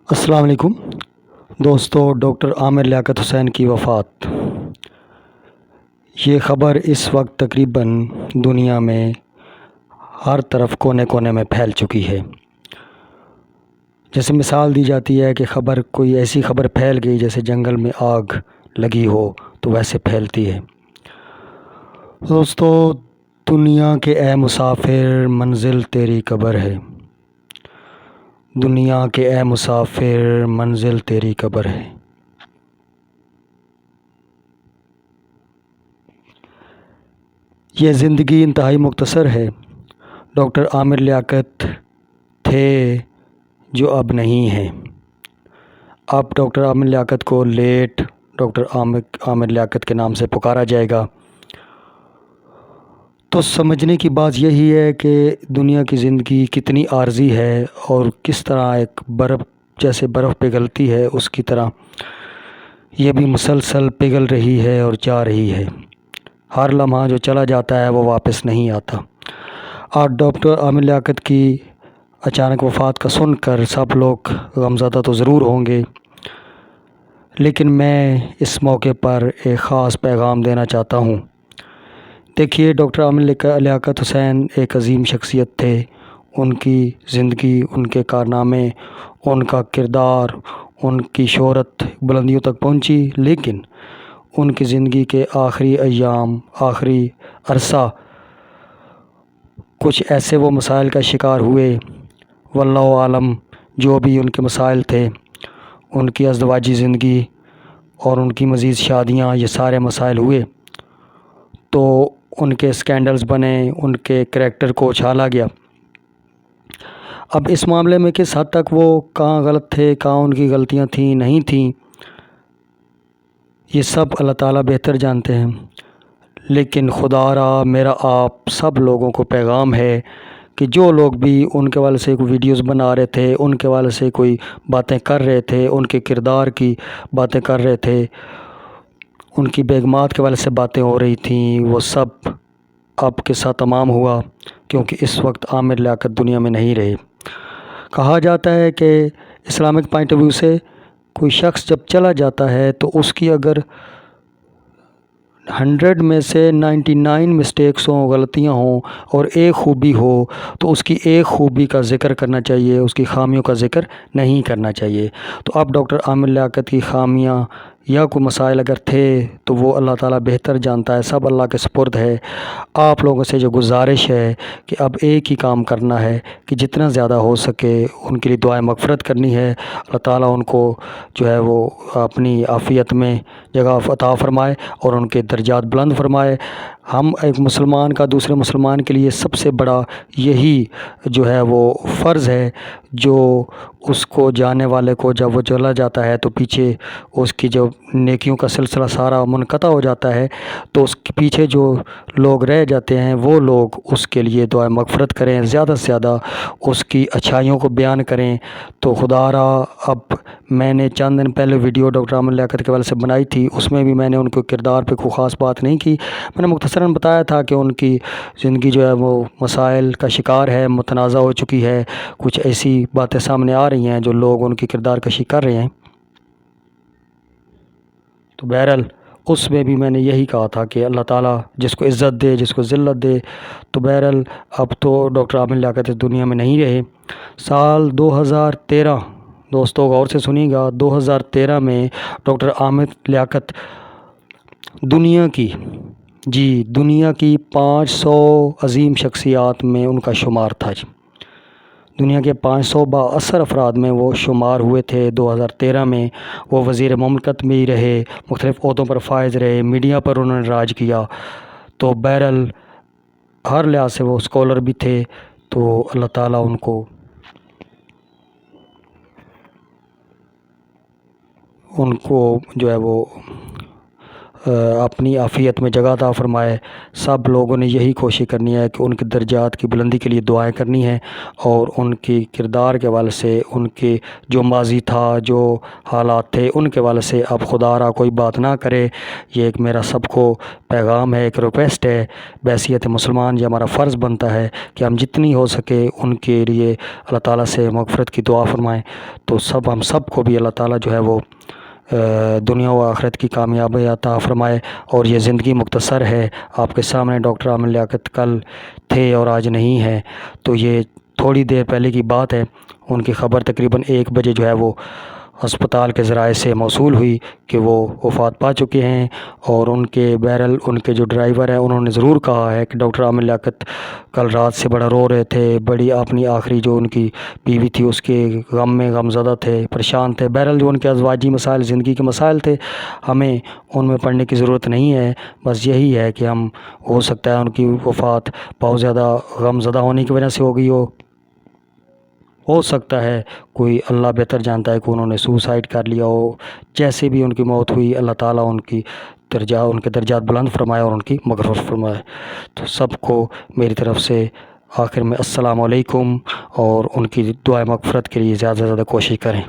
السلام علیکم دوستو، ڈاکٹر عامر لیاقت حسین کی وفات۔ یہ خبر اس وقت تقریباً دنیا میں ہر طرف کونے کونے میں پھیل چکی ہے۔ جیسے مثال دی جاتی ہے کہ کوئی ایسی خبر پھیل گئی جیسے جنگل میں آگ لگی ہو، تو ویسے پھیلتی ہے۔ دوستو، دنیا کے اے مسافر منزل تیری قبر ہے، دنیا کے اے مسافر منزل تیری قبر ہے۔ یہ زندگی انتہائی مختصر ہے۔ ڈاکٹر عامر لیاقت تھے جو اب نہیں ہیں۔ اب ڈاکٹر عامر لیاقت کو لیٹ ڈاکٹر عامر لیاقت کے نام سے پکارا جائے گا۔ تو سمجھنے کی بات یہی ہے کہ دنیا کی زندگی کتنی عارضی ہے اور کس طرح ایک برف پگھلتی ہے اس کی طرح یہ بھی مسلسل پگھل رہی ہے اور جا رہی ہے۔ ہر لمحہ جو چلا جاتا ہے وہ واپس نہیں آتا۔ اور ڈاکٹر عامر لیاقت کی اچانک وفات کا سن کر سب لوگ غمزدہ تو ضرور ہوں گے، لیکن میں اس موقع پر ایک خاص پیغام دینا چاہتا ہوں۔ دیکھیے، ڈاکٹر عامر لیاقت حسین ایک عظیم شخصیت تھے۔ ان کی زندگی، ان کے کارنامے، ان کا کردار، ان کی شہرت بلندیوں تک پہنچی، لیکن ان کی زندگی کے آخری ایام، آخری عرصہ کچھ ایسے وہ مسائل کا شکار ہوئے، واللہ عالم جو بھی ان کے مسائل تھے، ان کی ازدواجی زندگی اور ان کی مزید شادیاں، یہ سارے مسائل ہوئے تو ان کے سکینڈلز بنے، ان کے کریکٹر کو اچھالا گیا۔ اب اس معاملے میں کس حد تک وہ کہاں غلط تھے، کہاں ان کی غلطیاں تھیں نہیں تھیں، یہ سب اللہ تعالیٰ بہتر جانتے ہیں۔ لیکن خدا را میرا آپ سب لوگوں کو پیغام ہے کہ جو لوگ بھی ان کے والے سے کوئی ویڈیوز بنا رہے تھے، ان کے والے سے کوئی باتیں کر رہے تھے، ان کے کردار کی باتیں کر رہے تھے، ان کی بیگمات کے والے سے باتیں ہو رہی تھیں، وہ سب اب کے ساتھ تمام ہوا، کیونکہ اس وقت عامر لیاقت دنیا میں نہیں رہے۔ کہا جاتا ہے کہ اسلامک پوائنٹ آف ویو سے کوئی شخص جب چلا جاتا ہے تو اس کی اگر 100 میں سے 99 مسٹیکس ہوں، غلطیاں ہوں اور ایک خوبی ہو، تو اس کی ایک خوبی کا ذکر کرنا چاہیے، اس کی خامیوں کا ذکر نہیں کرنا چاہیے۔ تو اب ڈاکٹر عامر لیاقت کی خامیاں یا کوئی مسائل اگر تھے تو وہ اللہ تعالیٰ بہتر جانتا ہے، سب اللہ کے سپرد ہے۔ آپ لوگوں سے جو گزارش ہے کہ اب ایک ہی کام کرنا ہے کہ جتنا زیادہ ہو سکے ان کے لیے دعائیں مغفرت کرنی ہے۔ اللہ تعالیٰ ان کو جو ہے وہ اپنی عافیت میں جگہ عطا فرمائے اور ان کے درجات بلند فرمائے۔ ہم ایک مسلمان کا دوسرے مسلمان کے لیے سب سے بڑا یہی جو ہے وہ فرض ہے، جو اس کو جانے والے کو جب وہ چلا جاتا ہے تو پیچھے اس کی جو نیکیوں کا سلسلہ سارا منقطع ہو جاتا ہے، تو اس کے پیچھے جو لوگ رہ جاتے ہیں وہ لوگ اس کے لیے دعائیں مغفرت کریں، زیادہ سے زیادہ اس کی اچھائیوں کو بیان کریں۔ تو خدا را، اب میں نے چند دن پہلے ویڈیو ڈاکٹر عامر لیاقت کے والے سے بنائی تھی، اس میں بھی میں نے ان کے کردار پہ کوئی خاص بات نہیں کی، میں نے مختصراً بتایا تھا کہ ان کی زندگی جو ہے وہ مسائل کا شکار ہے، متنازع ہو چکی ہے، کچھ ایسی باتیں سامنے آ رہی ہیں جو لوگ ان کی کردار کشی کر رہے ہیں۔ تو بہرحال اس میں بھی میں نے یہی کہا تھا کہ اللہ تعالیٰ جس کو عزت دے، جس کو ذلت دے۔ تو بہرحال اب تو ڈاکٹر عامر لیاقت اس دنیا میں نہیں رہے۔ سال 2013، دوستو غور سے سنیے گا، 2013 میں ڈاکٹر عامر لیاقت دنیا کی 500 عظیم شخصیات میں ان کا شمار تھا۔ دنیا کے 500 بااثر افراد میں وہ شمار ہوئے تھے۔ 2013 میں وہ وزیر مملکت میں ہی رہے، مختلف عہدوں پر فائز رہے، میڈیا پر انہوں نے راج کیا۔ تو بہرحال ہر لحاظ سے وہ اسکالر بھی تھے۔ تو اللہ تعالیٰ ان کو جو ہے وہ اپنی عافیت میں جگہ عطا فرمائے۔ سب لوگوں نے یہی کوشش کرنی ہے کہ ان کے درجات کی بلندی کے لیے دعائیں کرنی ہیں، اور ان کی کردار کے حوالے سے، ان کے جو ماضی تھا، جو حالات تھے، ان کے حوالے سے اب خدا را کوئی بات نہ کرے۔ یہ ایک میرا سب کو پیغام ہے، ایک ریکویسٹ ہے۔ بحیثیت مسلمان یہ ہمارا فرض بنتا ہے کہ ہم جتنی ہو سکے ان کے لیے اللہ تعالیٰ سے مغفرت کی دعا فرمائیں۔ تو ہم سب کو بھی اللہ تعالیٰ جو ہے وہ دنیا و آخرت کی کامیابی عطا فرمائے۔ اور یہ زندگی مختصر ہے۔ آپ کے سامنے ڈاکٹر عامر لیاقت کل تھے اور آج نہیں ہے، تو یہ تھوڑی دیر پہلے کی بات ہے۔ ان کی خبر تقریباً 1 بجے جو ہے وہ ہسپتال کے ذرائع سے موصول ہوئی کہ وہ وفات پا چکے ہیں۔ اور ان کے جو ڈرائیور ہیں انہوں نے ضرور کہا ہے کہ ڈاکٹر عامر لیاقت کل رات سے بڑا رو رہے تھے، بڑی اپنی آخری جو ان کی بیوی تھی اس کے غم میں غم زدہ تھے، پریشان تھے۔ بہرحال جو ان کے ازواجی مسائل، زندگی کے مسائل تھے، ہمیں ان میں پڑھنے کی ضرورت نہیں ہے۔ بس یہی ہے کہ ہو سکتا ہے ان کی وفات بہت زیادہ غم زدہ ہونے کی وجہ سے ہو گئی ہو سکتا ہے کوئی، اللہ بہتر جانتا ہے کہ انہوں نے سوسائڈ کر لیا ہو۔ جیسے بھی ان کی موت ہوئی، اللہ تعالیٰ ان کے درجات بلند فرمائے اور ان کی مغفرت فرمائے۔ تو سب کو میری طرف سے آخر میں السلام علیکم، اور ان کی دعائے مغفرت کے لیے زیادہ سے زیادہ کوشش کریں۔